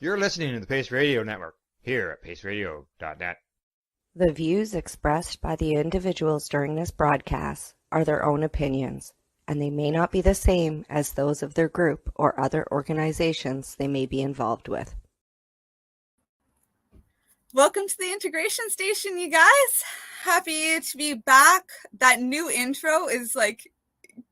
You're listening to the Pace Radio Network, here at paceradio.net. The views expressed by the individuals during this broadcast are their own opinions, and they may not be the same as those of their group or other organizations they may be involved with. Welcome to the Integration Station, you guys. Happy to be back. That new intro is like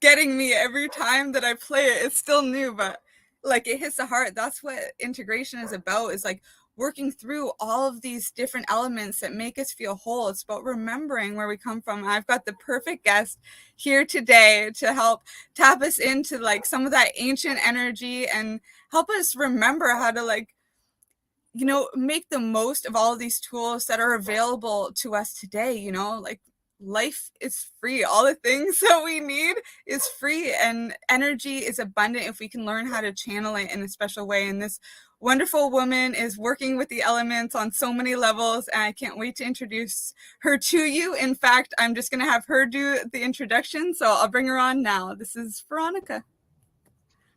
getting me every time that I play it. It's still new, but like it hits the heart. That's what integration is about, is like working through all of these different elements that make us feel whole. It's about remembering where we come from. I've got the perfect guest here today to help tap us into like some of that ancient energy and help us remember how to like, you know, make the most of all of these tools that are available to us today. You know, like life is free. All the things that we need is free, and energy is abundant if we can learn how to channel it in a special way. And this wonderful woman is working with the elements on so many levels, and I can't wait to introduce her to you. In fact, I'm just going to have her do the introduction, so I'll bring her on now. This is Veronica.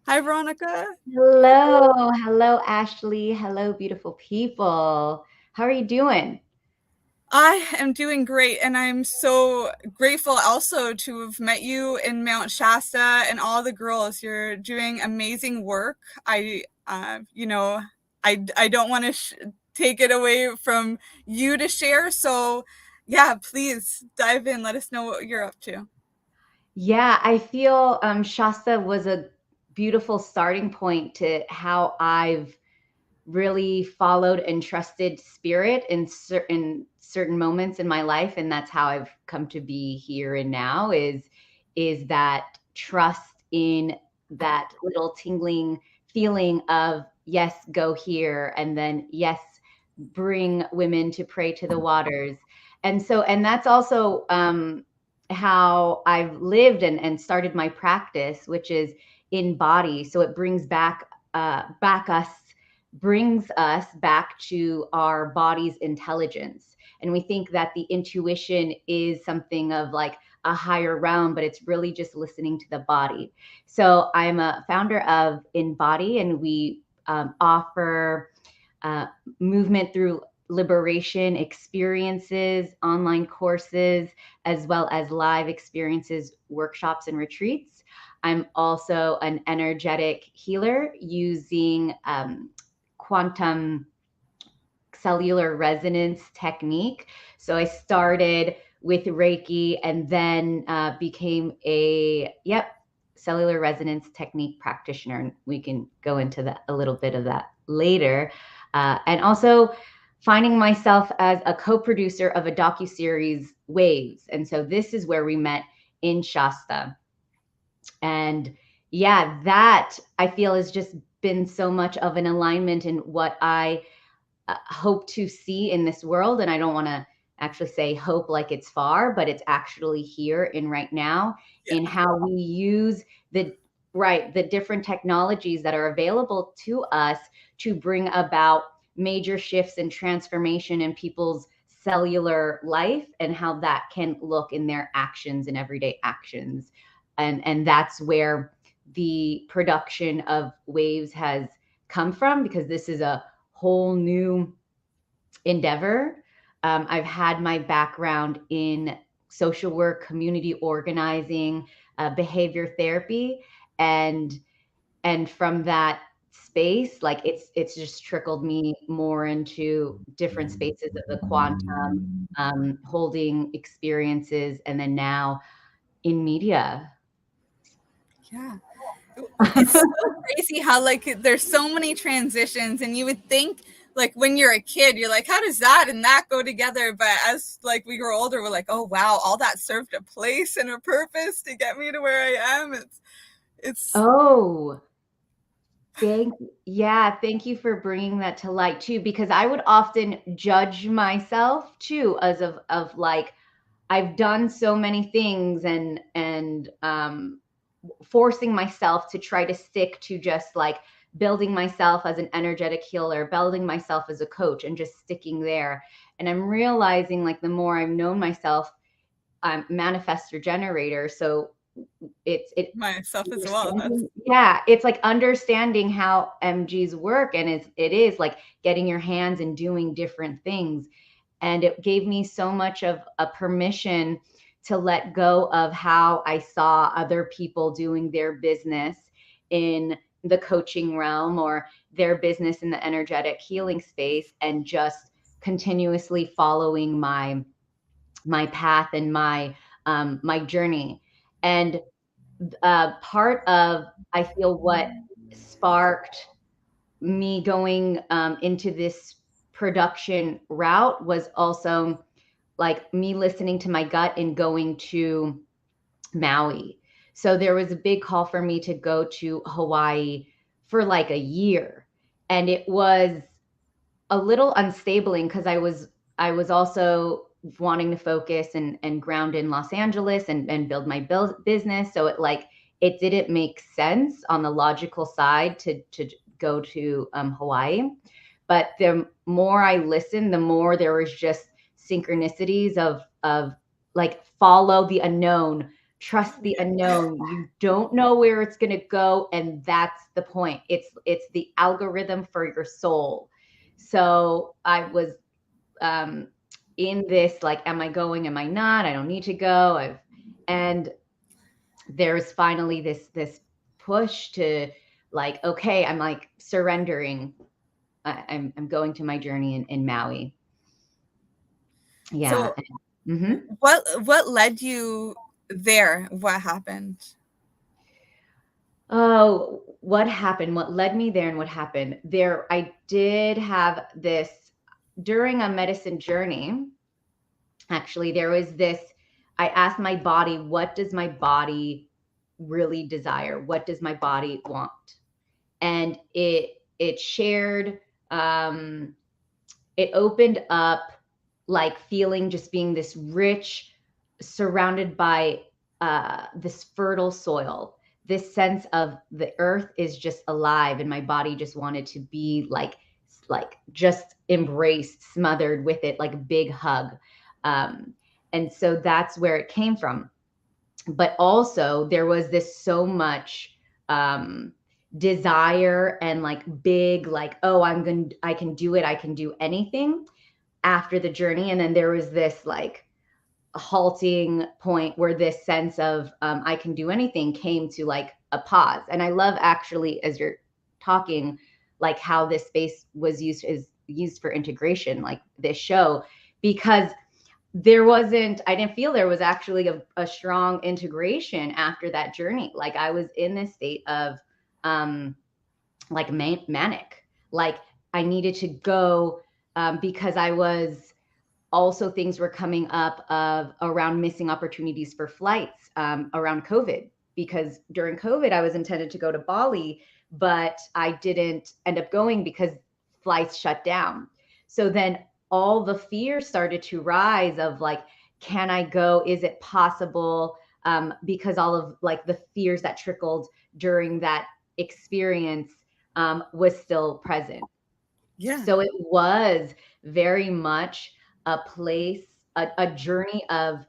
Hi, Veronica. Hello, Ashley. Hello, beautiful people. How are you doing? I am doing great, and I'm so grateful also to have met you in Mount Shasta and all the girls. You're doing amazing work. I don't want to take it away from you to share. So yeah, please dive in. Let us know what you're up to. Yeah, I feel Shasta was a beautiful starting point to how I've really followed and trusted spirit in certain moments in my life. And that's how I've come to be here and now, is that trust in that little tingling feeling of, yes, go here. And then, yes, bring women to pray to the waters. And that's also how I've lived and started my practice, which is in body. So it brings brings us back to our body's intelligence. And we think that the intuition is something of like a higher realm, but it's really just listening to the body. So I'm a founder of Embodied, and we offer movement through liberation experiences, online courses, as well as live experiences, workshops, and retreats. I'm also an energetic healer using quantum cellular resonance technique. So I started with Reiki and then became a cellular resonance technique practitioner. And we can go into a little bit of that later. And also finding myself as a co-producer of a docuseries, Waves. And so this is where we met in Shasta. And yeah, that I feel has just been so much of an alignment in what I hope to see in this world. And I don't want to actually say hope like it's far, but it's actually here and right now, in how we use the different technologies that are available to us to bring about major shifts and transformation in people's cellular life, and how that can look in their actions and everyday actions. And that's where the production of Waves has come from, because this is a whole new endeavor. I've had my background in social work, community organizing, behavior therapy, and from that space, like it's just trickled me more into different spaces of the quantum, holding experiences, and then now in media. Yeah. It's so crazy how like there's so many transitions, and you would think like when you're a kid, you're like, how does that and that go together? But as like we grow older, we're like, oh wow, all that served a place and a purpose to get me to where I am. It's Oh, thank you for bringing that to light too, because I would often judge myself too as of like I've done so many things and forcing myself to try to stick to just like building myself as an energetic healer, building myself as a coach, and just sticking there. And I'm realizing like the more I've known myself, I'm manifestor generator. So it myself as well. Yeah, it's like understanding how MGs work, and it is like getting your hands and doing different things. And it gave me so much of a permission to let go of how I saw other people doing their business in the coaching realm or their business in the energetic healing space, and just continuously following my path and my journey. And part of, I feel, what sparked me going into this production route was also like me listening to my gut and going to Maui. So there was a big call for me to go to Hawaii for like a year. And it was a little unstabling because I was also wanting to focus and ground in Los Angeles and build my business. So it didn't make sense on the logical side to go to Hawaii. But the more I listened, the more there was just synchronicities of like, follow the unknown, trust the unknown. You don't know where it's going to go. And that's the point. It's the algorithm for your soul. So I was in this, like, am I going? Am I not? I don't need to go. And there's finally this push to like, okay, I'm like surrendering. I'm going to my journey in Maui. Yeah. So, what led you there? What happened? Oh, what happened? What led me there and what happened there? I did have this during a medicine journey. Actually, there was this, I asked my body, what does my body really desire? What does my body want? And it shared, it opened up, like feeling just being this rich, surrounded by this fertile soil, this sense of the earth is just alive, and my body just wanted to be like just embraced, smothered with it, like a big hug. And so that's where it came from. But also there was this so much desire and like big, like, oh, I can do it. I can do anything after the journey. And then there was this like halting point where this sense of I can do anything came to like a pause. And I love, actually, as you're talking, like how this space was used for integration, like this show, because I didn't feel there was actually a strong integration after that journey. Like I was in this state of like manic, like I needed to go because I was also, things were coming up around missing opportunities for flights around COVID, because during COVID, I was intended to go to Bali, but I didn't end up going because flights shut down. So then all the fears started to rise of like, can I go? Is it possible? Because all of like the fears that trickled during that experience was still present. Yeah. So it was very much a place, a journey of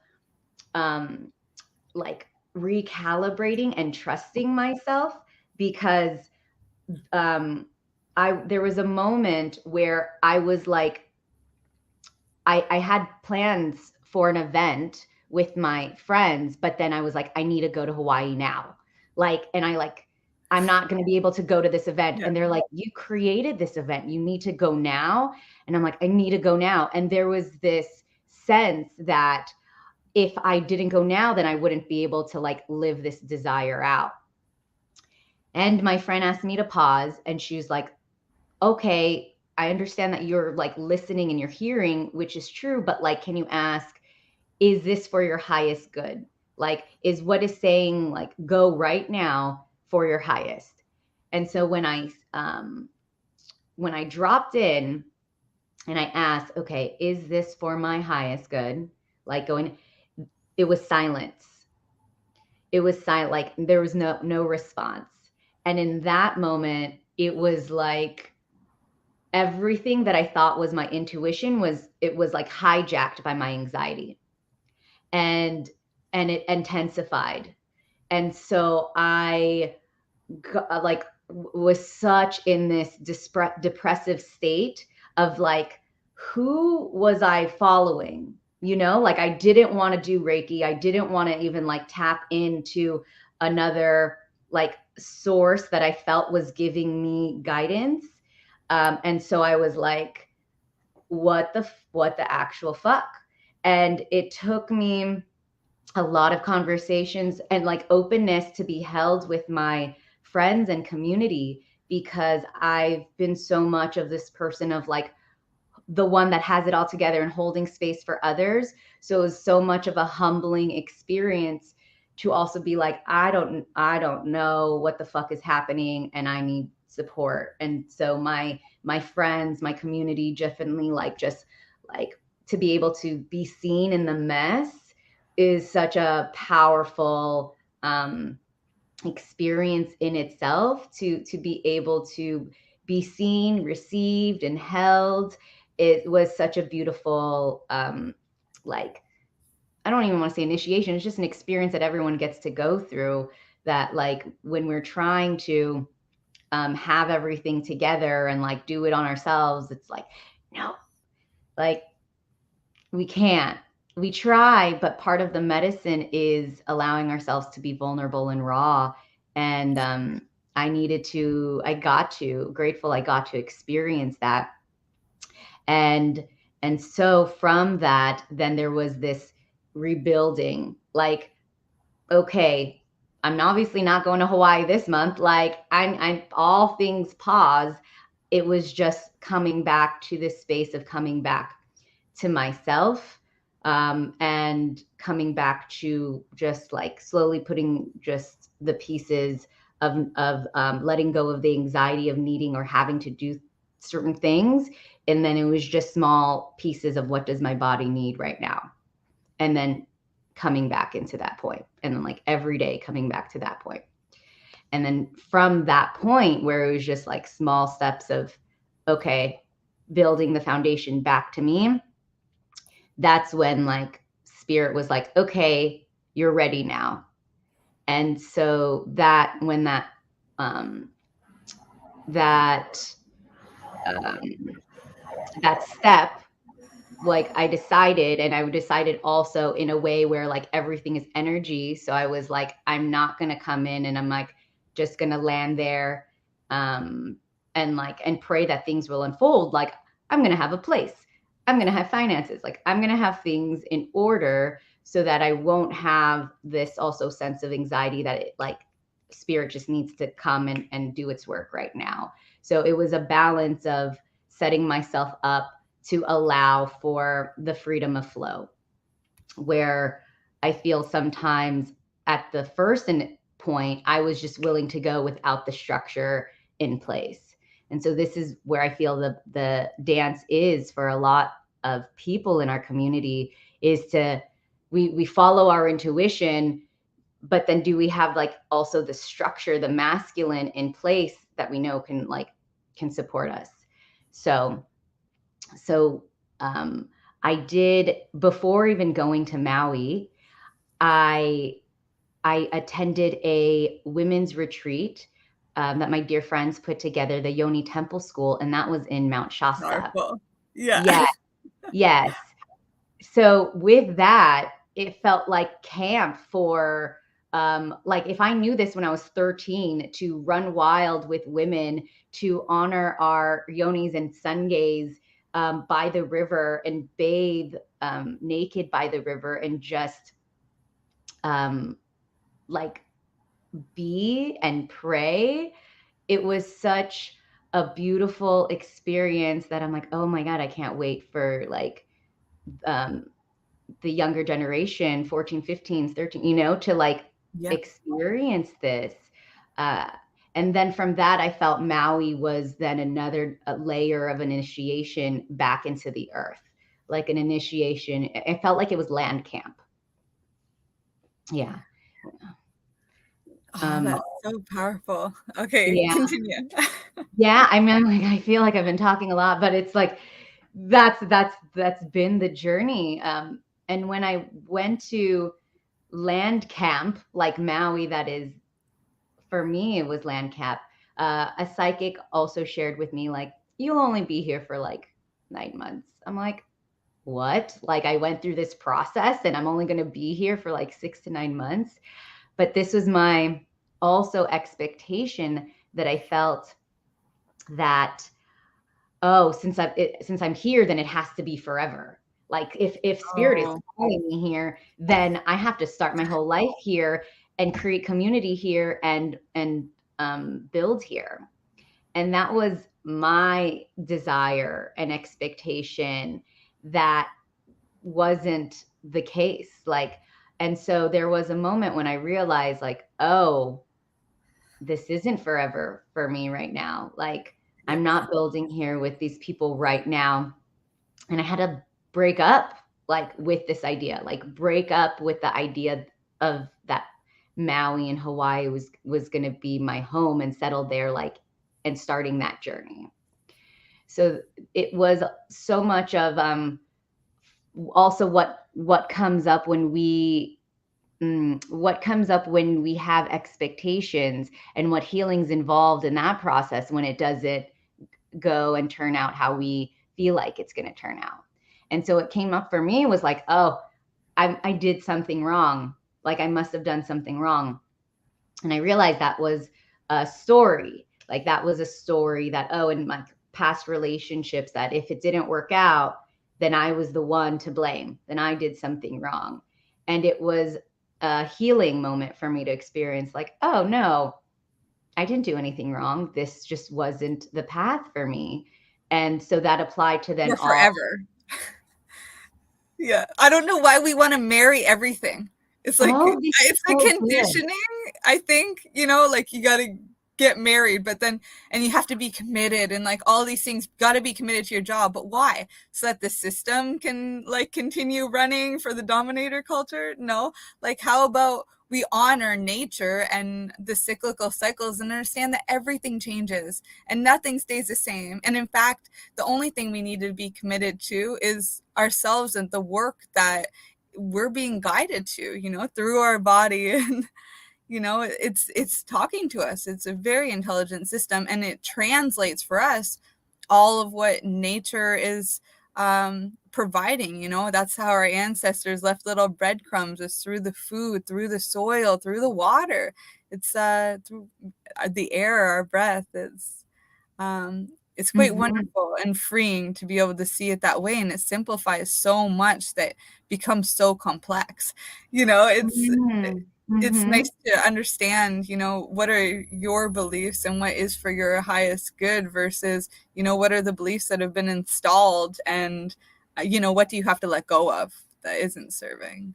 like recalibrating and trusting myself, because there was a moment where I was like, I had plans for an event with my friends, but then I was like, I need to go to Hawaii now. Like, and I'm not going to be able to go to this event. Yeah. And they're like, you created this event. You need to go now. And I'm like, I need to go now. And there was this sense that if I didn't go now, then I wouldn't be able to like live this desire out. And my friend asked me to pause, and she was like, okay, I understand that you're like listening and you're hearing, which is true, but like, can you ask, is this for your highest good? Like, is what is saying like, go right now for your highest? And so when I dropped in and I asked, okay, is this for my highest good? Like going, it was silence. It was silent, like there was no response. And in that moment, it was like everything that I thought was my intuition was like hijacked by my anxiety, and it intensified. And so I like was such in this depressive state of like, who was I following? You know, like I didn't want to do Reiki. I didn't want to even like tap into another like source that I felt was giving me guidance. And so I was like, what the actual fuck? And it took me a lot of conversations and like openness to be held with my friends and community, because I've been so much of this person of like the one that has it all together and holding space for others. So it was so much of a humbling experience to also be like, I don't know what the fuck is happening and I need support. And so my friends, my community definitely like just like to be able to be seen in the mess is such a powerful experience in itself, to be able to be seen, received, and held. It was such a beautiful like, I don't even want to say initiation, it's just an experience that everyone gets to go through, that like when we're trying to have everything together and like do it on ourselves, it's like, no, like we can't. We try, but part of the medicine is allowing ourselves to be vulnerable and raw. And grateful I got to experience that. And so from that, then there was this rebuilding, like, okay, I'm obviously not going to Hawaii this month. Like I'm all things pause. It was just coming back to this space of coming back to myself, and coming back to just like slowly putting just the pieces of letting go of the anxiety of needing or having to do certain things. And then it was just small pieces of what does my body need right now. And then coming back into that point. And then like every day coming back to that point. And then from that point where it was just like small steps of, okay, building the foundation back to me, that's when like spirit was like, okay, you're ready now. And so that when that step, like I decided also in a way where like everything is energy. So I was like, I'm not going to come in and I'm like just going to land there and pray that things will unfold. Like I'm going to have a place, I'm going to have finances, like I'm going to have things in order so that I won't have this also sense of anxiety that it like spirit just needs to come and do its work right now. So it was a balance of setting myself up to allow for the freedom of flow, where I feel sometimes at the first point, I was just willing to go without the structure in place. And so this is where I feel the dance is for a lot of people in our community, is to, we follow our intuition, but then do we have like also the structure, the masculine in place that we know can support us. So I did, before even going to Maui, I attended a women's retreat that my dear friends put together, the Yoni Temple School, and that was in Mount Shasta. Powerful. Yeah. Yes. Yes. So with that, it felt like camp for, like if I knew this when I was 13, to run wild with women, to honor our yonis and sun gaze by the river and bathe naked by the river, and just like be and pray, it was such a beautiful experience that I'm like, oh my God, I can't wait for like the younger generation, 14, 15, 13, to like experience this. And then from that, I felt Maui was then another layer of an initiation back into the earth, like an initiation. It felt like it was land camp. Yeah. Oh, that's so powerful. Okay, continue. Yeah, I mean, like, I feel like I've been talking a lot, but it's like that's been the journey. And when I went to land camp, like Maui, that is, for me, it was land camp. A psychic also shared with me, like, you'll only be here for like 9 months. I'm like, what? Like, I went through this process and I'm only going to be here for like 6 to 9 months. But this was my also expectation that I felt that, oh, since I'm here, then it has to be forever. Like if spirit is calling me here, then I have to start my whole life here and create community here and build here. And that was my desire and expectation. That wasn't the case. Like, and so there was a moment when I realized, like, oh, this isn't forever for me right now. Like, I'm not building here with these people right now. And I had to break up like with this idea, like break up with the idea of that Maui and Hawaii was going to be my home and settle there, like, and starting that journey. So it was so much of also what comes up when we have expectations, and what healing's involved in that process when it doesn't go and turn out how we feel like it's going to turn out. And so it came up for me, was like, oh, I did something wrong. Like, I must have done something wrong. And I realized that was a story. Like, that was a story that, oh, in my past relationships, that if it didn't work out, then I was the one to blame. Then I did something wrong. And it was a healing moment for me to experience, like, oh no, I didn't do anything wrong. This just wasn't the path for me. And so that applied to then forever. Yeah. I don't know why we want to marry everything. It's like, it's the conditioning. Good. I think, like, you got to get married, but then, and you have to be committed, and like all these things, got to be committed to your job. But why? So that the system can like continue running for the dominator culture? No. Like, how about we honor nature and the cyclical cycles and understand that everything changes and nothing stays the same. And in fact, the only thing we need to be committed to is ourselves and the work that we're being guided to, through our body. And, it's talking to us. It's a very intelligent system, and it translates for us all of what nature is providing. That's how our ancestors left little breadcrumbs, is through the food, through the soil, through the water. It's through the air, our breath. It's quite wonderful and freeing to be able to see it that way, and it simplifies so much that becomes so complex. It's nice to understand, what are your beliefs and what is for your highest good versus, what are the beliefs that have been installed, and, what do you have to let go of that isn't serving?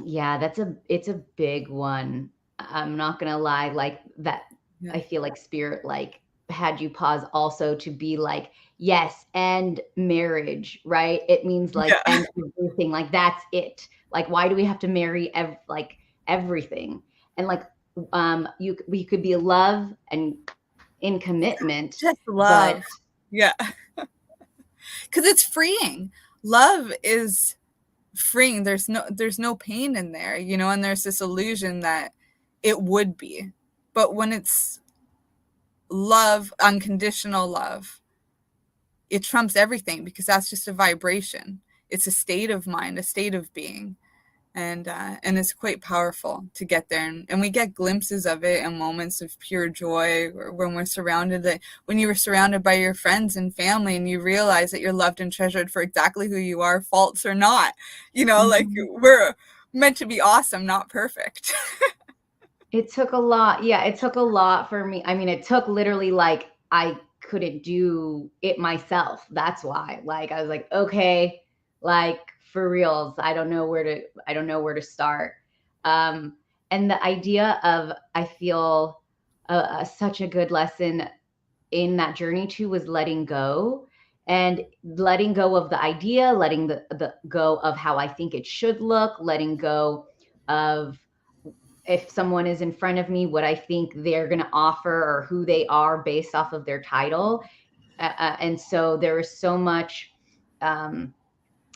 Yeah, it's a big one. I'm not going to lie, like that. Yeah. I feel like spirit, like, had you pause also to be like, yes, and marriage, right? It means like, and everything, like, that's it. Like, why do we have to marry everything? And like, we could be love and in commitment, just love. Yeah. Because it's freeing. Love is freeing. There's no pain in there, and there's this illusion that it would be. But when it's love, unconditional love, it trumps everything, because that's just a vibration. It's a state of mind, a state of being. And it's quite powerful to get there. And we get glimpses of it in moments of pure joy, or when when you were surrounded by your friends and family, and you realize that you're loved and treasured for exactly who you are, faults or not, like, we're meant to be awesome, not perfect. It took a lot. Yeah, it took a lot for me. I mean, it took literally like I couldn't do it myself. That's why. Like I was like, okay, like for reals, I don't know where to start. Um, and the idea of I feel such a good lesson in that journey too was letting go, and letting go of the idea, letting the go of how I think it should look, letting go of if someone is in front of me, what I think they're going to offer or who they are based off of their title. And so there was so much, I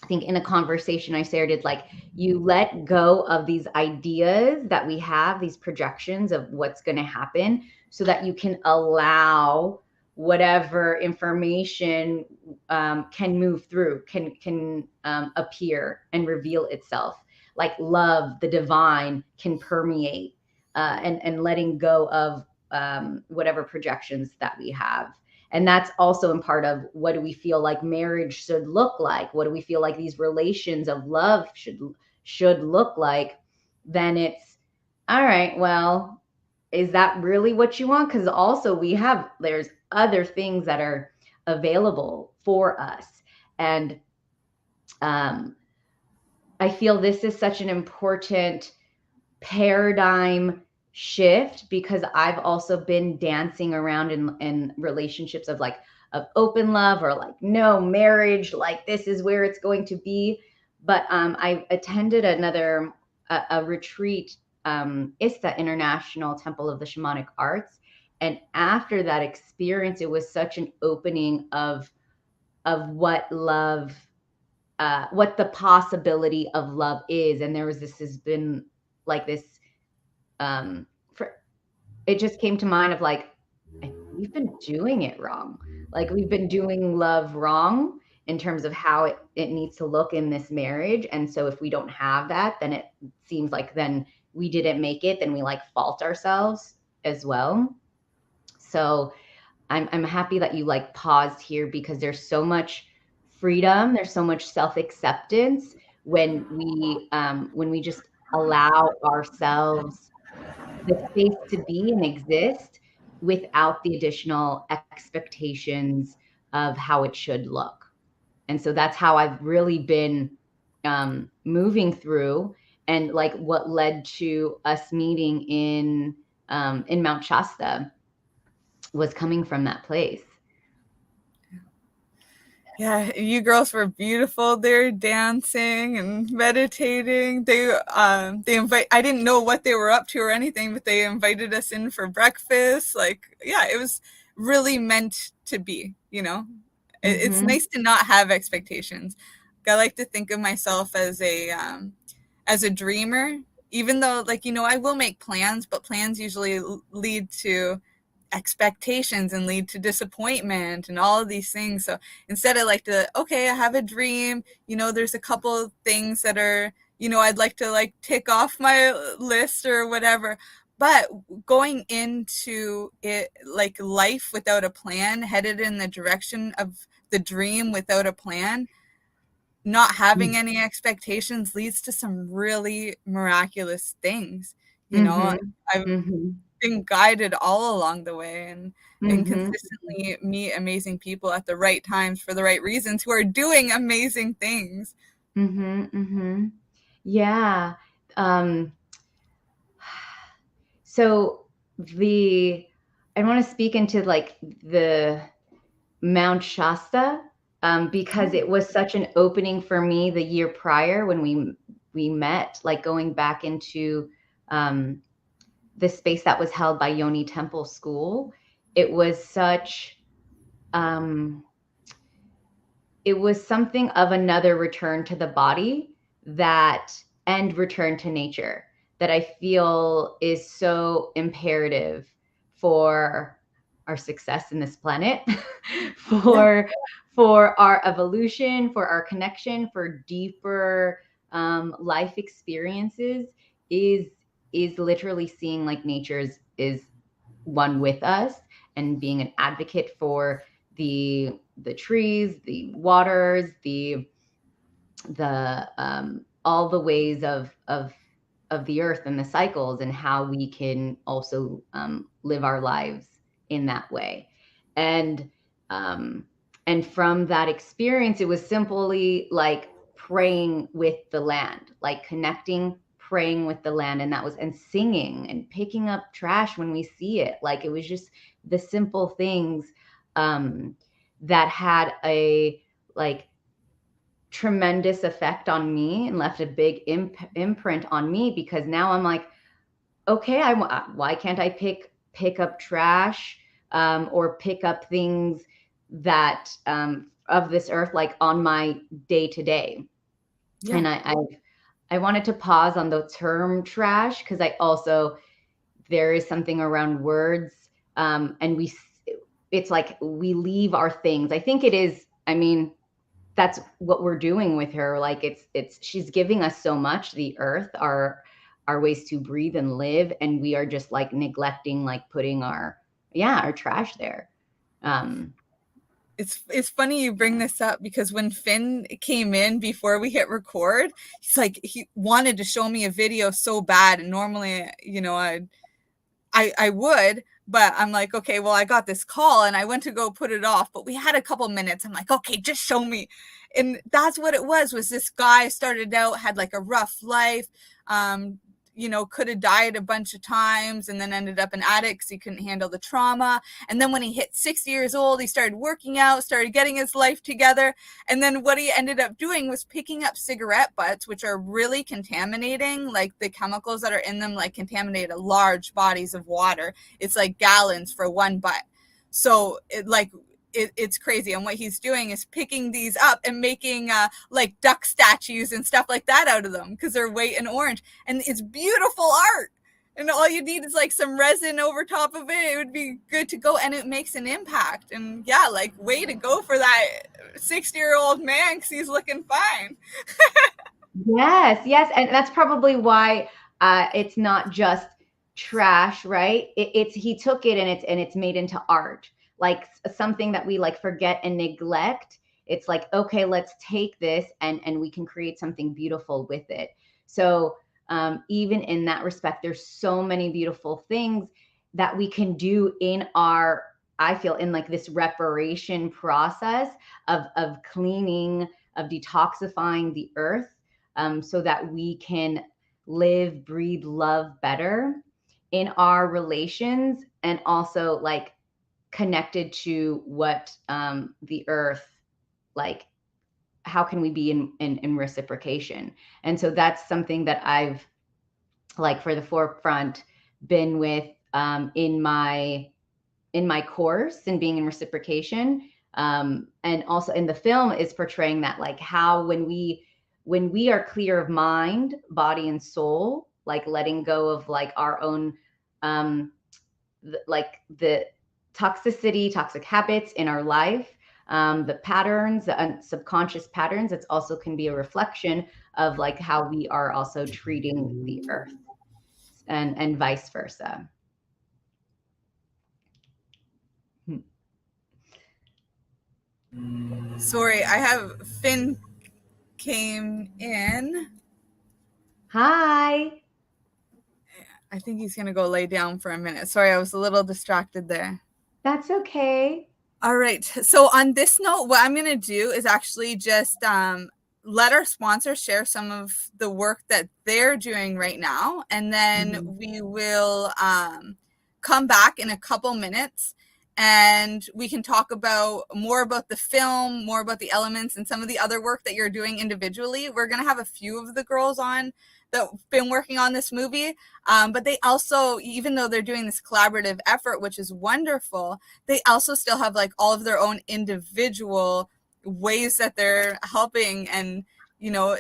think in a conversation I started, like, you let go of these ideas that we have, these projections of what's going to happen, so that you can allow whatever information can move through, can appear and reveal itself. Like love, the divine can permeate, and letting go of whatever projections that we have. And that's also in part of what do we feel like marriage should look like? What do we feel like these relations of love should look like? Then it's all right, well, is that really what you want? Because also there's other things that are available for us. And I feel this is such an important paradigm shift, because I've also been dancing around in relationships of open love, or like no marriage, like this is where it's going to be. But I attended a retreat, ISTA, International Temple of the Shamanic Arts, and after that experience, it was such an opening of what love, what the possibility of love is. And has been like this, it just came to mind of like, we've been doing it wrong. Like we've been doing love wrong in terms of how it needs to look in this marriage. And so if we don't have that, then it seems like then we didn't make it, then we like fault ourselves as well. So I'm happy that you like paused here, because there's so much freedom, there's so much self-acceptance when we just allow ourselves the space to be and exist without the additional expectations of how it should look. And so that's how I've really been moving through, and like what led to us meeting in Mount Shasta was coming from that place. Yeah, you girls were beautiful. They're dancing and meditating. They invite. I didn't know what they were up to or anything, but they invited us in for breakfast. Like, yeah, it was really meant to be. You know, it's nice to not have expectations. I like to think of myself as a dreamer, even though, like, you know, I will make plans, but plans usually lead to expectations and lead to disappointment and all of these things. So instead, I like to, okay, I have a dream, you know, there's a couple of things that are, you know, I'd like to like tick off my list or whatever. But going into it, like life without a plan, headed in the direction of the dream without a plan, not having any expectations, leads to some really miraculous things. You know, I've been guided all along the way, and consistently meet amazing people at the right times for the right reasons who are doing amazing things. Yeah. So I want to speak into like the Mount Shasta, because it was such an opening for me the year prior when we met, like going back into the space that was held by Yoni Temple School. It was such, it was something of another return to the body and return to nature that I feel is so imperative for our success in this planet, for our evolution, for our connection, for deeper life experiences, is literally seeing like nature is one with us, and being an advocate for the trees, the waters, the all the ways of the earth and the cycles, and how we can also live our lives in that way. And from that experience, it was simply like praying with the land, like connecting, praying with the land. And that was, and singing and picking up trash when we see it. Like, it was just the simple things that had a like tremendous effect on me and left a big imprint on me, because now I'm like, okay, why can't I pick up trash or pick up things that of this earth, like on my day to day. And I wanted to pause on the term trash, because there is something around words, and it's like we leave our things. I think it is, I mean, that's what we're doing with her. Like, she's giving us so much, the earth, our ways to breathe and live, and we are just like neglecting, like putting our trash there. It's funny you bring this up, because when Finn came in before we hit record, he's like, he wanted to show me a video so bad, and normally, you know, I would, but I'm like, okay, well, I got this call and I went to go put it off, but we had a couple minutes. I'm like, okay, just show me. And that's what it was this guy started out, had like a rough life, you know, could have died a bunch of times, and then ended up an addict because he couldn't handle the trauma. And then when he hit 60 years old, he started working out, started getting his life together. And then what he ended up doing was picking up cigarette butts, which are really contaminating. Like, the chemicals that are in them, like, contaminate large bodies of water. It's like gallons for one butt. So it's crazy. And what he's doing is picking these up and making like duck statues and stuff like that out of them, because they're white and orange, and it's beautiful art. And all you need is like some resin over top of it. It would be good to go, and it makes an impact. And yeah, like, way to go for that 60-year-old man, because he's looking fine. Yes. And that's probably why it's not just trash, right? He took it and it's made into art. Like, something that we like forget and neglect. It's like, okay, let's take this and we can create something beautiful with it. So even in that respect, there's so many beautiful things that we can do in I feel, in like this reparation process of cleaning, of detoxifying the earth, so that we can live, breathe, love better in our relations, and also like connected to what the earth, like, how can we be in reciprocation? And so that's something that I've, like, for the forefront been with in my course, and being in reciprocation, and also in the film is portraying that, like, how when we are clear of mind, body, and soul, like letting go of like our own like the toxic habits in our life, the patterns, the subconscious patterns. It's also can be a reflection of like how we are also treating the earth, and vice versa. Sorry, I have Finn came in. Hi. I think he's going to go lay down for a minute. Sorry, I was a little distracted there. That's okay. All right. So on this note, what I'm going to do is actually just let our sponsors share some of the work that they're doing right now. And then we will come back in a couple minutes, and we can talk more about the film, more about the elements, and some of the other work that you're doing individually. We're going to have a few of the girls on that have been working on this movie, but they also, even though they're doing this collaborative effort, which is wonderful, they also still have like all of their own individual ways that they're helping, and you know,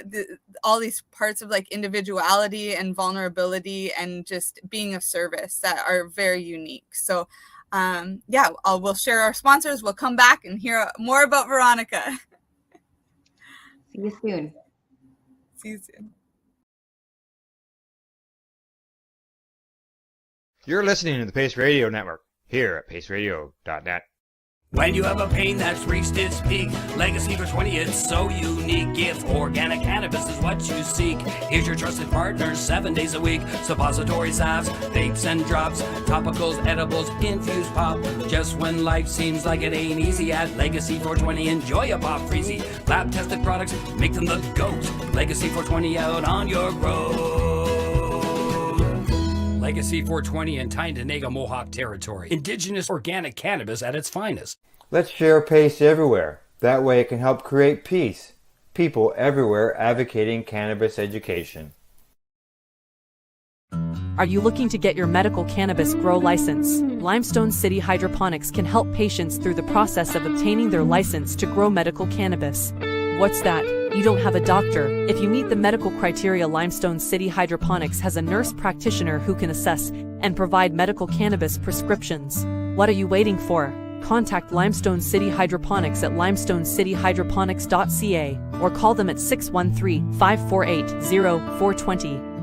all these parts of like individuality and vulnerability and just being of service that are very unique. So we'll share our sponsors. We'll come back and hear more about Veronica. See you soon. See you soon. You're listening to the Pace Radio Network, here at paceradio.net. When you have a pain that's reached its peak, Legacy for 20, it's so unique. Gift organic cannabis is what you seek. Here's your trusted partners 7 days a week. Suppository salves, vapes and drops, topicals, edibles, infused pop. Just when life seems like it ain't easy, at Legacy 420, enjoy a pop freezy. Lab tested products, make them the GOAT. Legacy 420 out on your road. Legacy 420 in Tyndonega Mohawk territory. Indigenous organic cannabis at its finest. Let's share PACE everywhere. That way it can help create peace. People everywhere advocating cannabis education. Are you looking to get your medical cannabis grow license? Limestone City Hydroponics can help patients through the process of obtaining their license to grow medical cannabis. What's that? You don't have a doctor. If you meet the medical criteria, Limestone City Hydroponics has a nurse practitioner who can assess and provide medical cannabis prescriptions. What are you waiting for? Contact Limestone City Hydroponics at limestonecityhydroponics.ca or call them at 613-548-0420.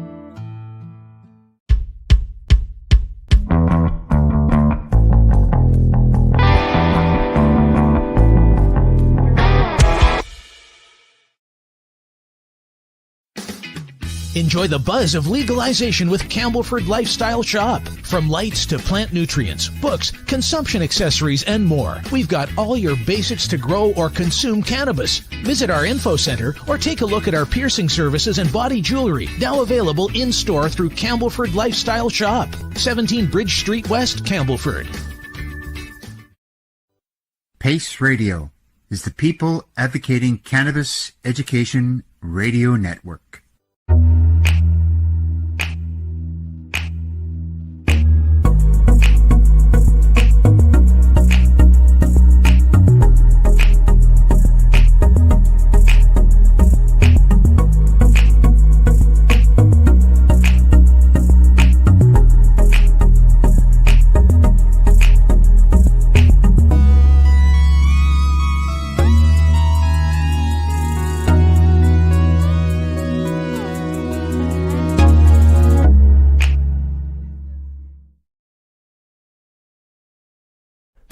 Enjoy the buzz of legalization with Campbellford Lifestyle Shop. From lights to plant nutrients, books, consumption accessories, and more, we've got all your basics to grow or consume cannabis. Visit our info center or take a look at our piercing services and body jewelry, now available in-store through Campbellford Lifestyle Shop, 17 Bridge Street West, Campbellford. PACE Radio is the People Advocating Cannabis Education Radio Network.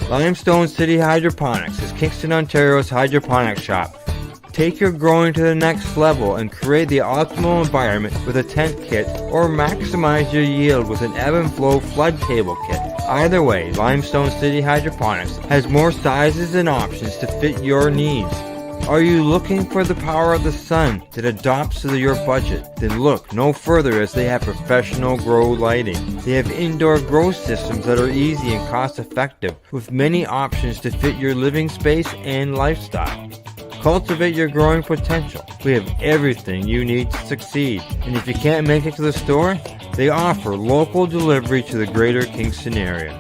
Limestone City Hydroponics is Kingston, Ontario's hydroponics shop. Take your growing to the next level and create the optimal environment with a tent kit, or maximize your yield with an ebb and flow flood table kit. Either way, Limestone City Hydroponics has more sizes and options to fit your needs. Are you looking for the power of the sun that adapts to your budget? Then look no further, as they have professional grow lighting. They have indoor grow systems that are easy and cost effective, with many options to fit your living space and lifestyle. Cultivate your growing potential. We have everything you need to succeed. And if you can't make it to the store, they offer local delivery to the greater Kingston area.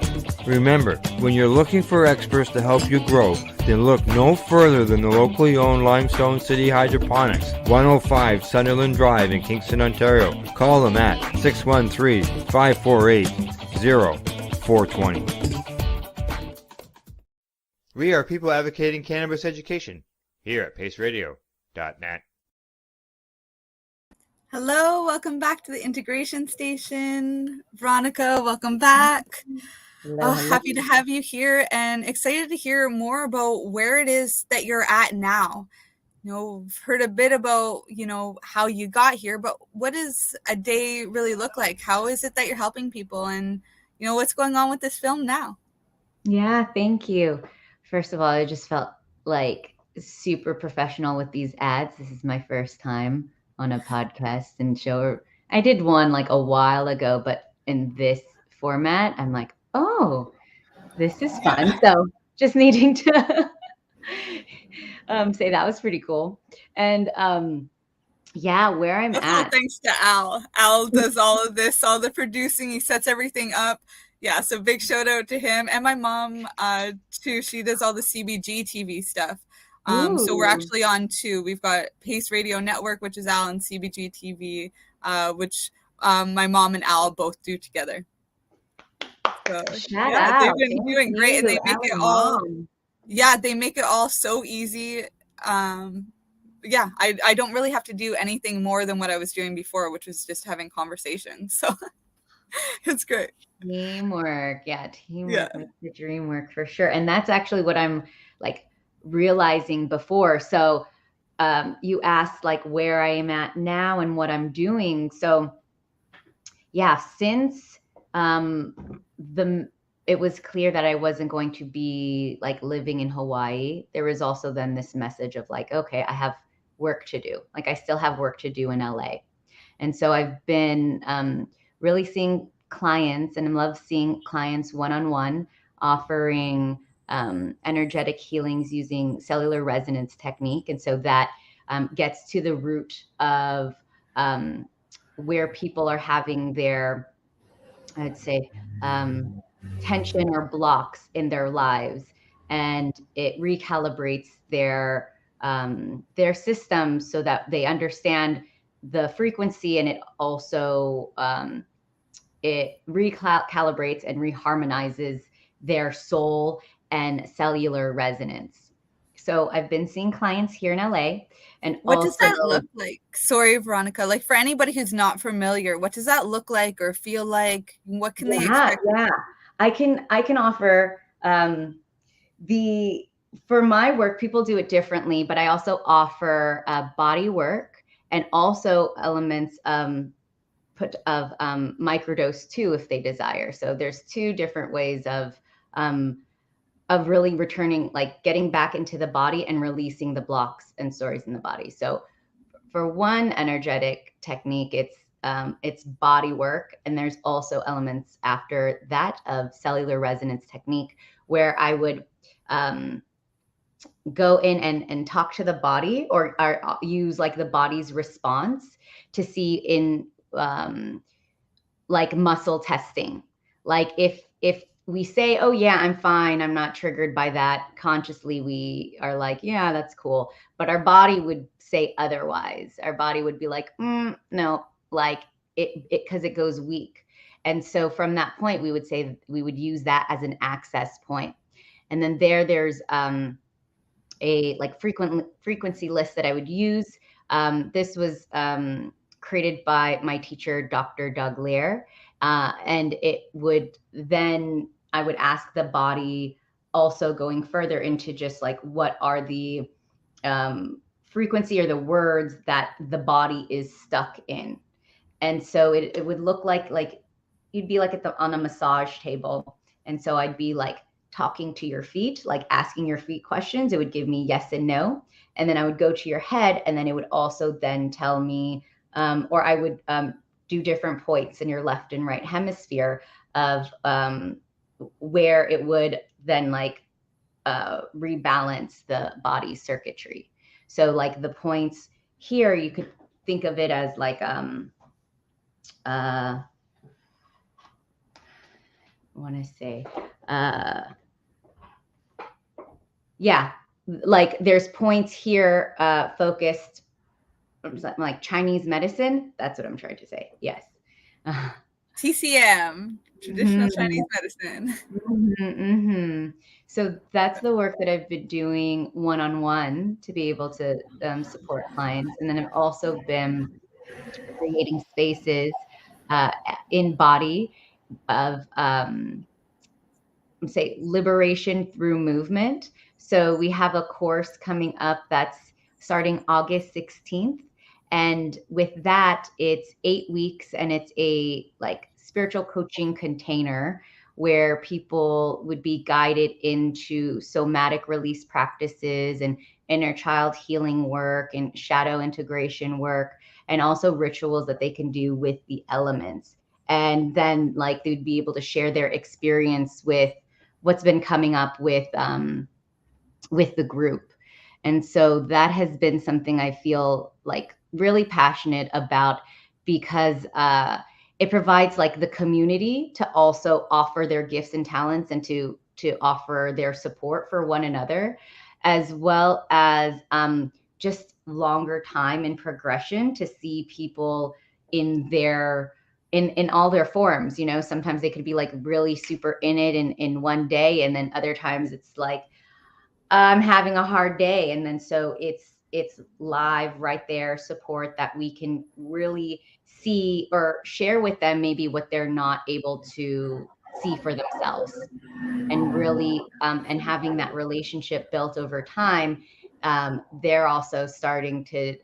Remember, when you're looking for experts to help you grow, then look no further than the locally owned Limestone City Hydroponics, 105 Sunderland Drive in Kingston, Ontario. Call them at 613-548-0420. We are people advocating cannabis education here at paceradio.net. Hello, welcome back to the Integration Station. Veronica, welcome back. Hello, hello. Happy to have you here and excited to hear more about where it is that you're at now. We've heard a bit about, how you got here, but what does a day really look like? How is it that you're helping people, and, what's going on with this film now? Yeah, thank you. First of all, I just felt like super professional with these ads. This is my first time on a podcast and show. I did one like a while ago, but in this format, I'm like, oh, this is fun. So just needing to say that was pretty cool. And where I'm at. Thanks to Al. Al does all of this, all the producing. He sets everything up. Yeah, so big shout out to him. And my mom, too. She does all the CBG TV stuff. So we're actually on two. We've got Pace Radio Network, which is Al, and CBG TV, which my mom and Al both do together. So, they've been doing great, and they make it all. Yeah, they make it all so easy. I don't really have to do anything more than what I was doing before, which was just having conversations. So It's great. Teamwork. Yeah, Yeah. teamwork makes the dream work for sure. And that's actually what I'm like realizing before. So you asked like where I am at now and what I'm doing. So yeah, since it was clear that I wasn't going to be like living in Hawaii, there was also then this message of like, okay, I have work to do. Like I still have work to do in LA. And so I've been really seeing clients, and I love seeing clients one-on-one, offering energetic healings using cellular resonance technique. And so that gets to the root of where people are having their, I'd say, tension or blocks in their lives. And it recalibrates their system so that they understand the frequency, and it also it recalibrates and reharmonizes their soul and cellular resonance. So I've been seeing clients here in LA, and what does that look like? Sorry, Veronica. Like for anybody who's not familiar, what does that look like or feel like? What can they expect? Yeah, I can offer for my work, people do it differently, but I also offer body work and also elements of microdose too, if they desire. So there's two different ways of really returning, like getting back into the body and releasing the blocks and stories in the body. So for one energetic technique, it's body work, and there's also elements after that of cellular resonance technique, where I would go in and talk to the body, or use like the body's response to see in like muscle testing. Like if we say, oh yeah, I'm fine, I'm not triggered by that, consciously we are like, yeah, that's cool. But our body would say otherwise. Our body would be like, no, like it because it goes weak. And so from that point, we would say we would use that as an access point. And then there's a like frequency list that I would use. This was created by my teacher, Dr. Doug Lear. And it would then, I would ask the body, also going further into just like, what are the frequency or the words that the body is stuck in. And so it would look like you'd be like on a massage table. And so I'd be like talking to your feet, like asking your feet questions. It would give me yes and no. And then I would go to your head, and then it would also then tell me, or I would do different points in your left and right hemisphere of where it would then like rebalance the body's circuitry. So like the points here, you could think of it as like I want to say yeah, like there's points here focused like Chinese medicine. That's what I'm trying to say. Yes. TCM, traditional Chinese medicine. So that's the work that I've been doing one-on-one to be able to support clients. And then I've also been creating spaces in body of say liberation through movement. So we have a course coming up that's starting August 16th. And with that, it's 8 weeks, and it's a like spiritual coaching container where people would be guided into somatic release practices and inner child healing work and shadow integration work, and also rituals that they can do with the elements. And then like they'd be able to share their experience with what's been coming up with the group. And so that has been something I feel like really passionate about, because it provides like the community to also offer their gifts and talents, and to offer their support for one another, as well as just longer time and progression to see people in their in all their forms. You know, sometimes they could be like really super in it in one day, and then other times it's like I'm having a hard day. And then so it's it's live right there, support that we can really see or share with them maybe what they're not able to see for themselves. And really, and having that relationship built over time, they're also starting to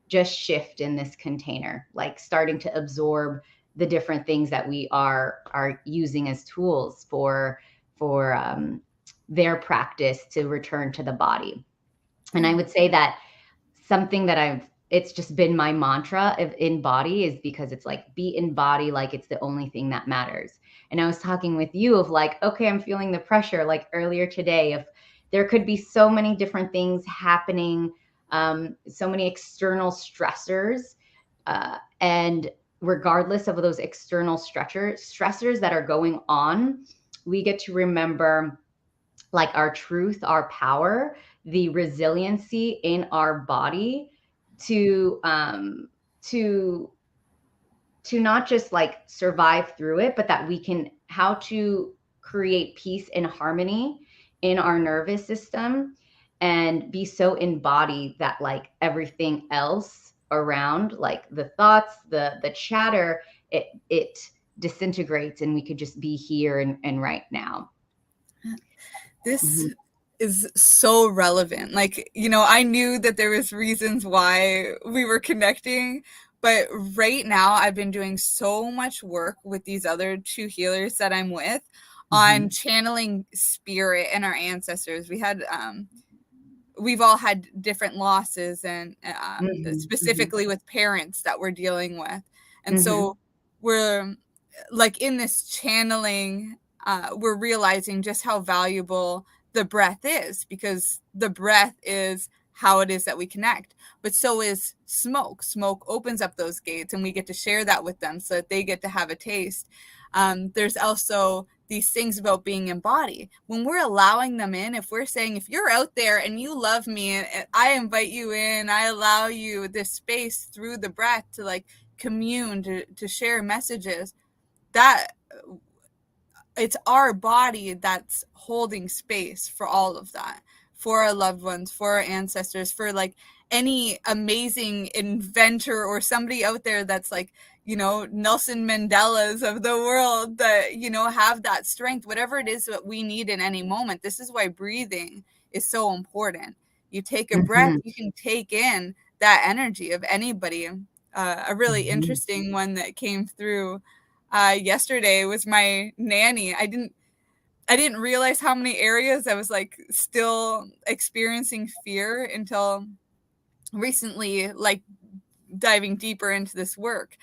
just shift in this container, like starting to absorb the different things that we are using as tools for their practice to return to the body. And I would say that something that it's just been my mantra in body is because it's like, be in body like it's the only thing that matters. And I was talking with you of like, okay, I'm feeling the pressure, like earlier today, if there could be so many different things happening, so many external stressors, and regardless of those external stressors that are going on, we get to remember like our truth, our power, the resiliency in our body to not just like survive through it, but that we can how to create peace and harmony in our nervous system and be so embodied that like everything else around, like the thoughts, the chatter, it disintegrates and we could just be here and right now. This is so relevant. Like, you know, I knew that there was reasons why we were connecting, but right now I've been doing so much work with these other two healers that I'm with on channeling spirit and our ancestors. We've all had different losses and specifically with parents that we're dealing with. And so we're like in this channeling, we're realizing just how valuable the breath is, because the breath is how it is that we connect. But so is smoke. Smoke opens up those gates and we get to share that with them so that they get to have a taste. There's also these things about being embodied. When we're allowing them in, if we're saying, if you're out there and you love me and I invite you in, I allow you this space through the breath to like commune, to share messages, that it's our body that's holding space for all of that, for our loved ones, for our ancestors, for like any amazing inventor or somebody out there that's like, you know, Nelson Mandela's of the world that, you know, have that strength, whatever it is that we need in any moment. This is why breathing is so important. You take a breath, you can take in that energy of anybody. A really interesting one that came through yesterday was my nanny. I didn't realize how many areas I was like still experiencing fear until recently, like diving deeper into this work.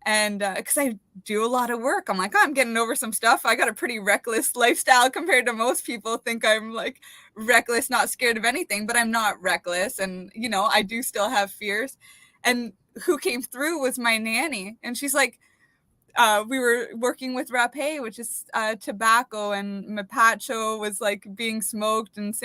And because I do a lot of work, I'm like, oh, I'm getting over some stuff. I got a pretty reckless lifestyle compared to most people. Think I'm like reckless, not scared of anything, but I'm not reckless. And, you know, I do still have fears. And who came through was my nanny. And she's like, we were working with rapé, which is tobacco, and Michaud was like being smoked, and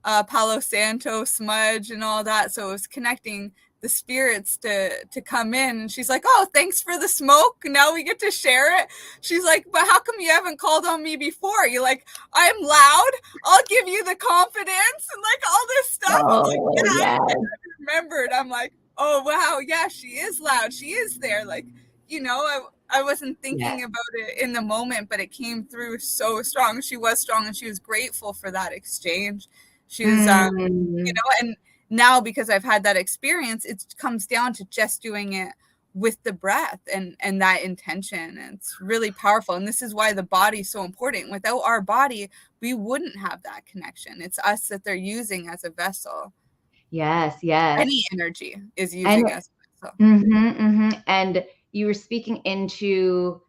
Palo Santo smudge and all that. So it was connecting the spirits to come in. And she's like, oh, thanks for the smoke. Now we get to share it. She's like, but how come you haven't called on me before? You're like, I'm loud. I'll give you the confidence and like all this stuff. Oh, I'm like, yeah. yes. I remembered. I'm like, oh, wow. Yeah, she is loud. She is there. Like, you know, I wasn't thinking about it in the moment, but it came through so strong. She was strong and she was grateful for that exchange. She was, you know, and now because I've had that experience, it comes down to just doing it with the breath and that intention. And it's really powerful. And this is why the body is so important. Without our body, we wouldn't have that connection. It's us that they're using as a vessel. Yes. Any energy is using as a vessel. And you were speaking into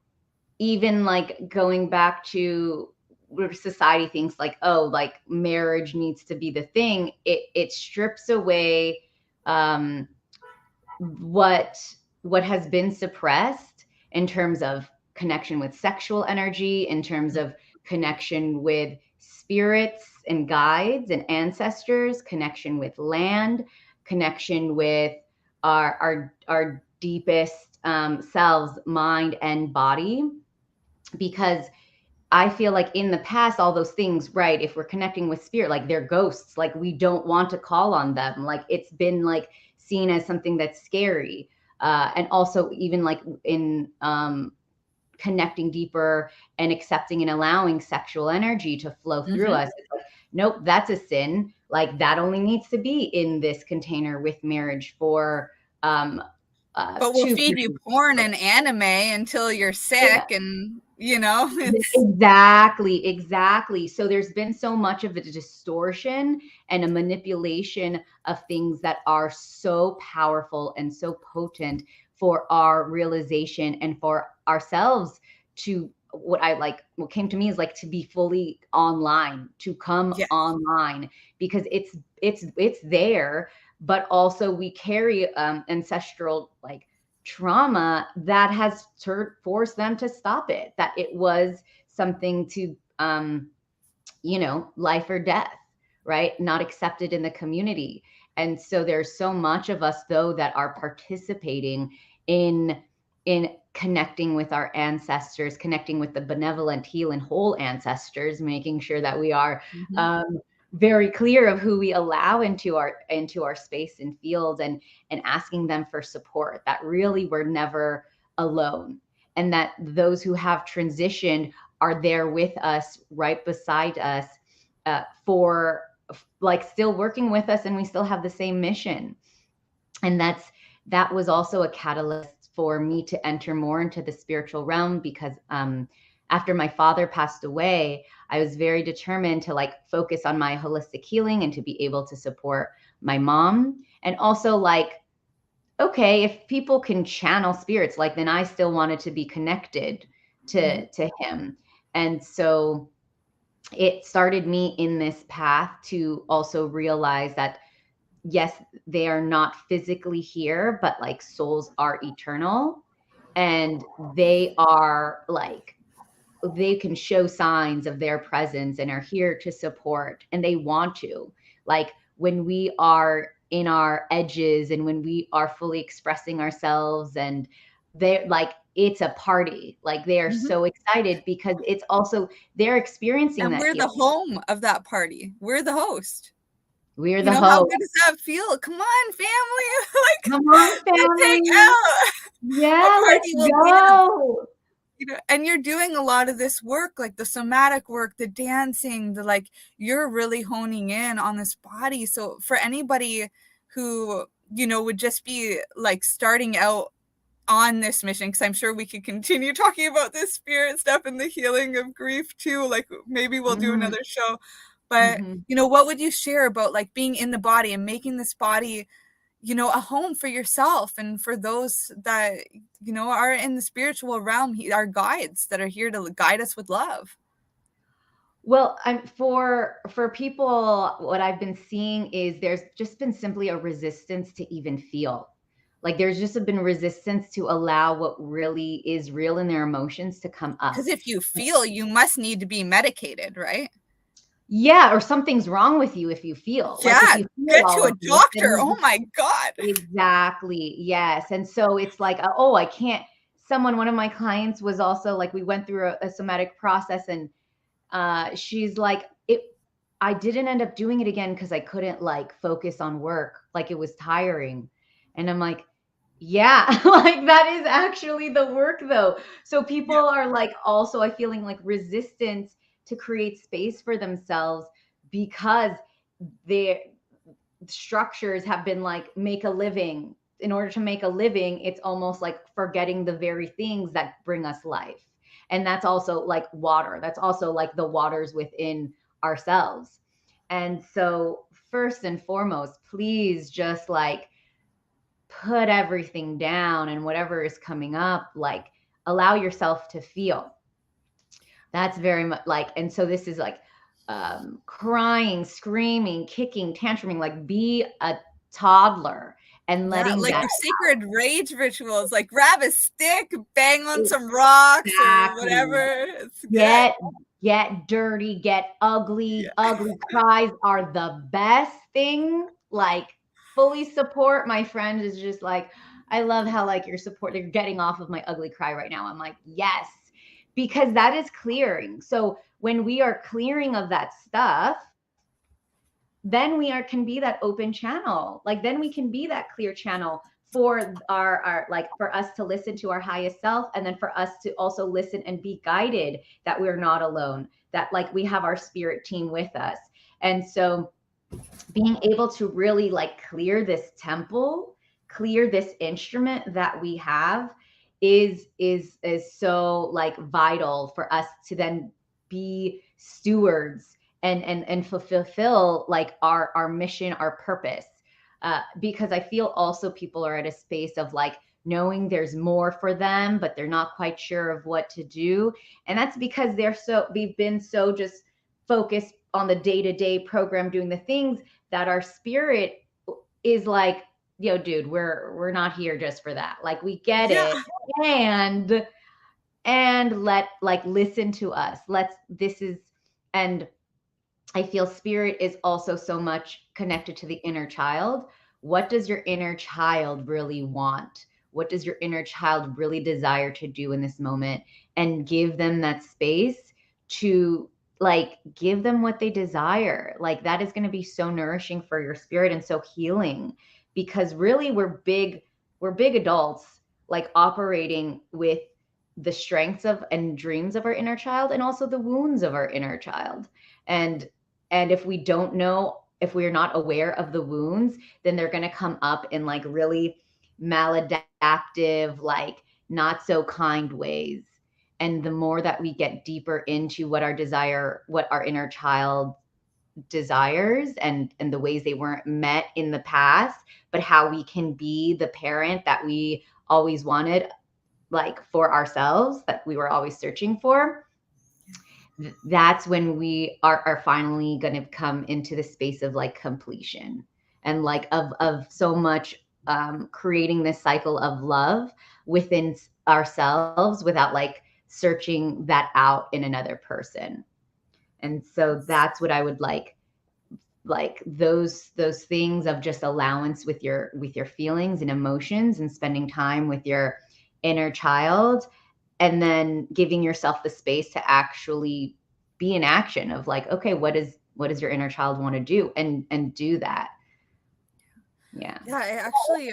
even like going back to where society thinks like, oh, like marriage needs to be the thing. It strips away what has been suppressed in terms of connection with sexual energy, in terms of connection with spirits and guides and ancestors, connection with land, connection with our deepest selves, mind and body, because I feel like in the past, all those things, right? If we're connecting with spirit, like they're ghosts, like we don't want to call on them. Like it's been like seen as something that's scary. And also even like in connecting deeper and accepting and allowing sexual energy to flow through us. It's like, nope, that's a sin. Like that only needs to be in this container with marriage for but we'll feed you porn and anime until you're sick, and it's exactly. So there's been so much of a distortion and a manipulation of things that are so powerful and so potent for our realization and for ourselves to what came to me is like to be fully online, to come online, because it's there, but also we carry ancestral like trauma that has forced them to stop it, that it was something to life or death, right? Not accepted in the community. And so there's so much of us though that are participating in connecting with our ancestors, connecting with the benevolent, heal and whole ancestors, making sure that we are very clear of who we allow into our space and field, and asking them for support, that really we're never alone, and that those who have transitioned are there with us, right beside us, for like still working with us, and we still have the same mission. And that was also a catalyst for me to enter more into the spiritual realm, because after my father passed away, I was very determined to like focus on my holistic healing and to be able to support my mom. And also like, okay, if people can channel spirits, like then I still wanted to be connected to him. And so it started me in this path to also realize that yes, they are not physically here, but like souls are eternal, and they are like, they can show signs of their presence and are here to support, and they want to, like when we are in our edges and when we are fully expressing ourselves, and they're like, it's a party, like they are so excited because it's also they're experiencing and that we're healing. the home of that party, we're the host. We're the host. How good does that feel? Come on, family. Like, come on, family. Take out. Yeah, let's go. And you're doing a lot of this work, like the somatic work, the dancing, the like, you're really honing in on this body. So for anybody who, would just be like starting out on this mission, because I'm sure we could continue talking about this spirit stuff and the healing of grief too. Like maybe we'll do another show. But, what would you share about like being in the body and making this body, a home for yourself and for those that, are in the spiritual realm, our guides that are here to guide us with love? Well, for people, what I've been seeing is there's just been simply a resistance to even feel. Like there's just been resistance to allow what really is real in their emotions to come up. Because if you feel, you must need to be medicated, right? Yeah, or something's wrong with you if you feel. Yeah, like if you feel get to a doctor. Oh my God. Exactly. Yes. And so it's like, I can't. One of my clients was also like, we went through a somatic process, and she's like, I didn't end up doing it again because I couldn't like focus on work. Like it was tiring. And I'm like, yeah, like that is actually the work though. So people are like also feeling like resistance to create space for themselves because their structures have been like, make a living. In order to make a living, it's almost like forgetting the very things that bring us life. And that's also like water. That's also like the waters within ourselves. And so first and foremost, please just like put everything down, and whatever is coming up, like allow yourself to feel. That's very much like, and so this is like crying, screaming, kicking, tantruming, like be a toddler and letting like that your sacred rage rituals, like grab a stick, bang on some rocks or whatever. It's get dirty, get ugly. Ugly cries are the best thing. Like fully support. My friend is just like, I love how like you're getting off of my ugly cry right now. I'm like, yes. because that is clearing. So when we are clearing of that stuff, then we can be that open channel. Like then we can be that clear channel for our like for us to listen to our highest self, and then for us to also listen and be guided that we're not alone, that like we have our spirit team with us. And so being able to really like clear this temple, clear this instrument that we have is so like vital for us to then be stewards and fulfill like our mission, our purpose. Because I feel also people are at a space of like knowing there's more for them, but they're not quite sure of what to do. And that's because we've been so just focused on the day-to-day program, doing the things, that our spirit is like, yo, dude, we're not here just for that. Like we get it. And let like listen to us. And I feel spirit is also so much connected to the inner child. What does your inner child really want? What does your inner child really desire to do in this moment? And give them that space to like give them what they desire. Like that is going to be so nourishing for your spirit and so healing, because really we're big adults, like operating with the strengths of and dreams of our inner child, and also the wounds of our inner child. And if we don't know, if we're not aware of the wounds, then they're going to come up in like really maladaptive, like not so kind ways. And the more that we get deeper into what our inner child desires and the ways they weren't met in the past, but how we can be the parent that we always wanted, like for ourselves, that we were always searching for, that's when we are finally going to come into the space of like completion and like of so much creating this cycle of love within ourselves without like searching that out in another person. And so that's what I would like those things of just allowance with your feelings and emotions, and spending time with your inner child, and then giving yourself the space to actually be in action of like, okay, what does your inner child want to do, and do that. Yeah. I actually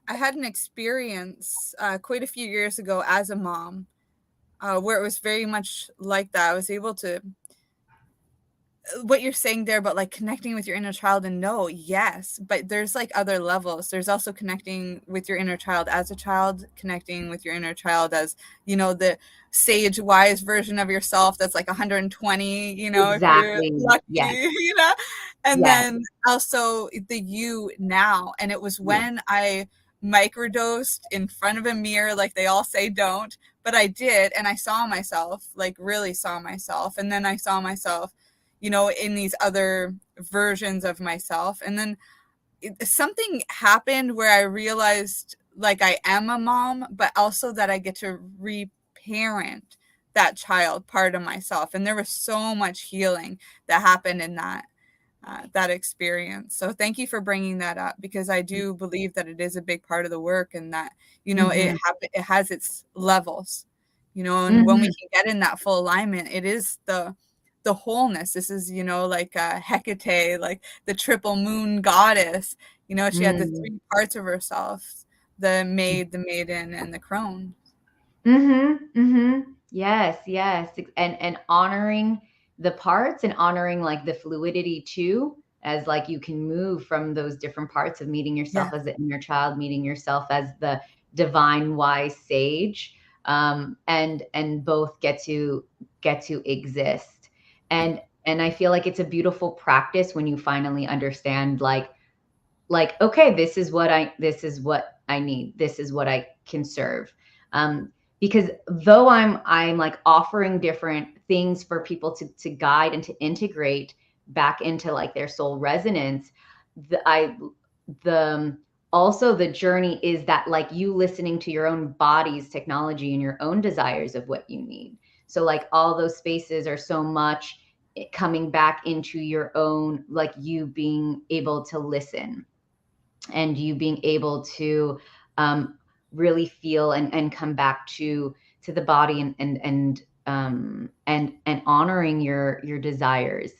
I had an experience quite a few years ago as a mom where it was very much like that. I was able to, what you're saying there about like connecting with your inner child, and yes, but there's like other levels. There's also connecting with your inner child as a child, connecting with your inner child as, the sage wise version of yourself that's like 120, Exactly. if you're lucky, Yes. and Yes. then also the you now. And it was when I microdosed in front of a mirror, like they all say don't, but I did, and I saw myself, like really saw myself, and then I saw myself in these other versions of myself. And then something happened where I realized like I am a mom, but also that I get to reparent that child part of myself. And there was so much healing that happened in that experience. So thank you for bringing that up, because I do believe that it is a big part of the work, and that, it has its levels, and when we can get in that full alignment, it is the wholeness. This is, like Hecate, like the triple moon goddess, she had the three parts of herself, the maid, the maiden, and the crone. Yes. And honoring the parts, and honoring like the fluidity too, as like you can move from those different parts of meeting yourself as the inner child, meeting yourself as the divine wise sage, and both get to exist. And I feel like it's a beautiful practice when you finally understand like, okay, this is what I need. This is what I can serve. Because though I'm like offering different things for people to guide and to integrate back into like their soul resonance, also the journey is that like you listening to your own body's technology and your own desires of what you need. So like all those spaces are so much coming back into your own, like you being able to listen, and you being able to really feel and come back to to the body and honoring your desires.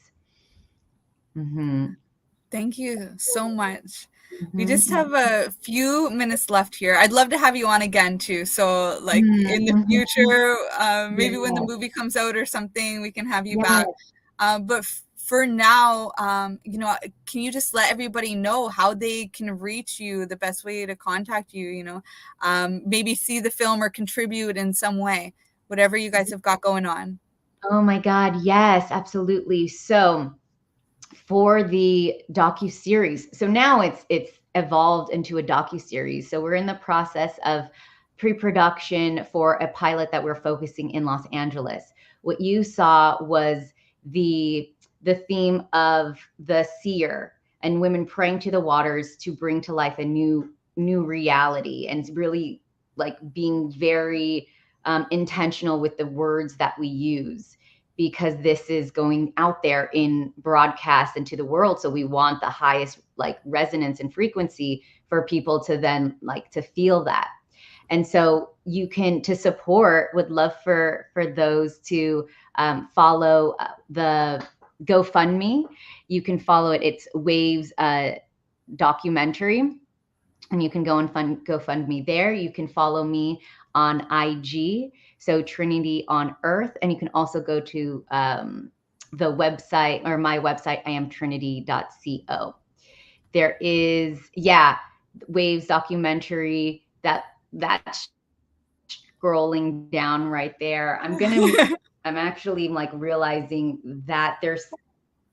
Thank you so much. We Mhm. just have a few minutes left here. I'd love to have you on again too. So like in the future, maybe when the movie comes out or something, we can have you back. But for now, can you just let everybody know how they can reach you, the best way to contact you, maybe see the film or contribute in some way, whatever you guys have got going on. Oh my God. Yes, absolutely. So for the docuseries, so now it's evolved into a docuseries. So we're in the process of pre-production for a pilot that we're focusing in Los Angeles. What you saw was the theme of the seer and women praying to the waters to bring to life a new reality, and really like being very intentional with the words that we use, because this is going out there in broadcast into the world. So we want the highest like resonance and frequency for people to then like to feel that. And so you can, to support, would love for those to follow the GoFundMe. You can follow it. It's Waves documentary, and you can go and GoFundMe there. You can follow me on IG, so Trinity on Earth, and you can also go to the website, or my website, iamtrinity.co. There is, Waves documentary, that's scrolling down right there. I'm actually like realizing that there's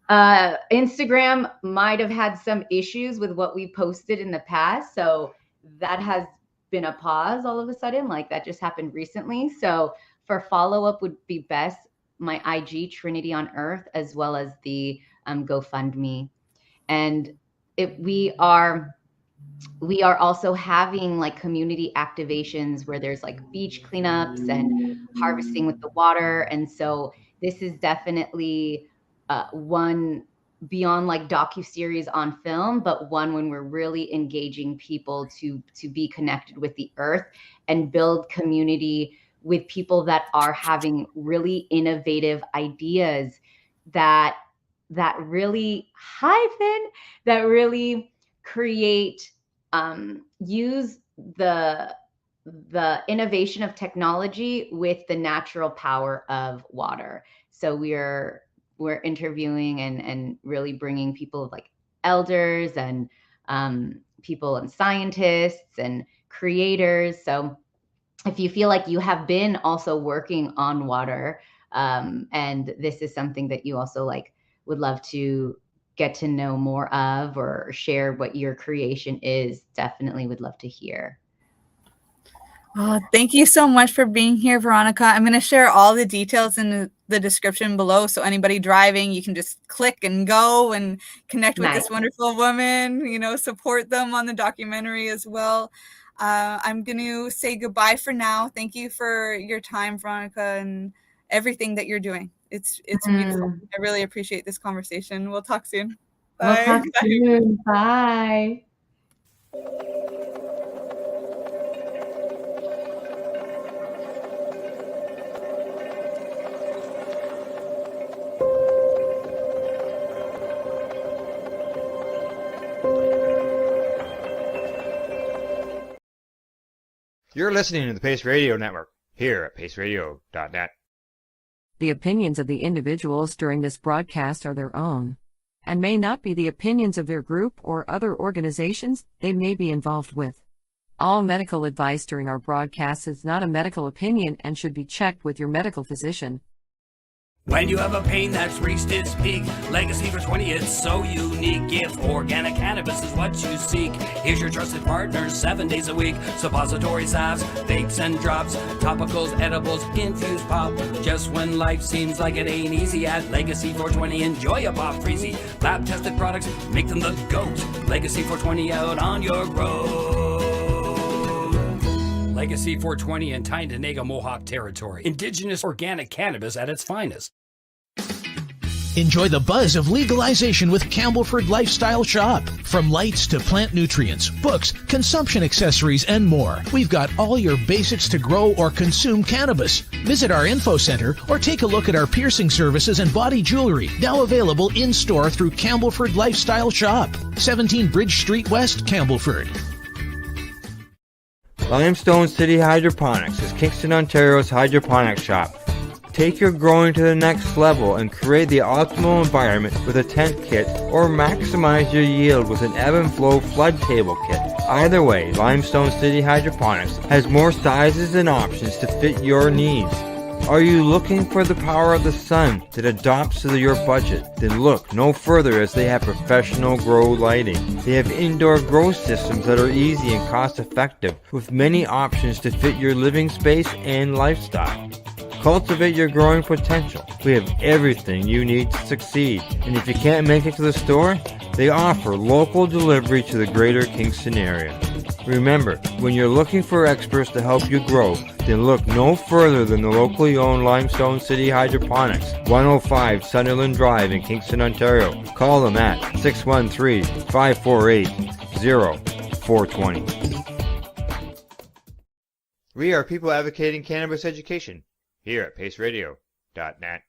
Instagram might have had some issues with what we posted in the past. So that has been a pause all of a sudden, like that just happened recently. So for follow-up would be best my IG, Trinity on Earth, as well as the GoFundMe. And we are also having like community activations where there's like beach cleanups and harvesting with the water. And so this is definitely one beyond like docuseries on film, but one when we're really engaging people to be connected with the earth and build community with people that are having really innovative ideas that really that really create, use the innovation of technology with the natural power of water. So we're interviewing and really bringing people like elders and people and scientists and creators. So if you feel like you have been also working on water, and this is something that you also like would love to get to know more of or share what your creation is, definitely would love to hear. Oh, thank you so much for being here, Veronica. I'm going to share all the details in the description below. So anybody driving, you can just click and go and connect with this wonderful woman, support them on the documentary as well. I'm going to say goodbye for now. Thank you for your time, Veronica, and everything that you're doing. It's beautiful. I really appreciate this conversation. We'll talk soon. Bye. We'll talk soon. Bye. You're listening to the Pace Radio Network, here at paceradio.net. The opinions of the individuals during this broadcast are their own, and may not be the opinions of their group or other organizations they may be involved with. All medical advice during our broadcast is not a medical opinion and should be checked with your medical physician. When you have a pain that's reached its peak, legacy for 20, it's so unique. If organic cannabis is what you seek, here's your trusted partner 7 days a week. Suppository salves, vapes and drops, topicals, edibles, infused pop. Just when life seems like it ain't easy, at Legacy 420 enjoy a pop freezy. Lab tested products make them the GOAT. Legacy 420 out on your road. Legacy 420 in Tyndonega Mohawk territory. Indigenous organic cannabis at its finest. Enjoy the buzz of legalization with Campbellford Lifestyle Shop. From lights to plant nutrients, books, consumption accessories, and more, we've got all your basics to grow or consume cannabis. Visit our info center or take a look at our piercing services and body jewelry, now available in-store through Campbellford Lifestyle Shop, 17 Bridge Street West, Campbellford. Limestone City Hydroponics is Kingston, Ontario's hydroponics shop. Take your growing to the next level and create the optimal environment with a tent kit or maximize your yield with an ebb and flow flood table kit. Either way, Limestone City Hydroponics has more sizes and options to fit your needs. Are you looking for the power of the sun that adapts to your budget? Then look no further, as they have professional grow lighting. They have indoor grow systems that are easy and cost effective with many options to fit your living space and lifestyle. Cultivate your growing potential. We have everything you need to succeed. And if you can't make it to the store, they offer local delivery to the greater Kingston area. Remember, when you're looking for experts to help you grow, then look no further than the locally owned Limestone City Hydroponics, 105 Sunderland Drive in Kingston, Ontario. Call them at 613-548-0420. We are people advocating cannabis education here at paceradio.net.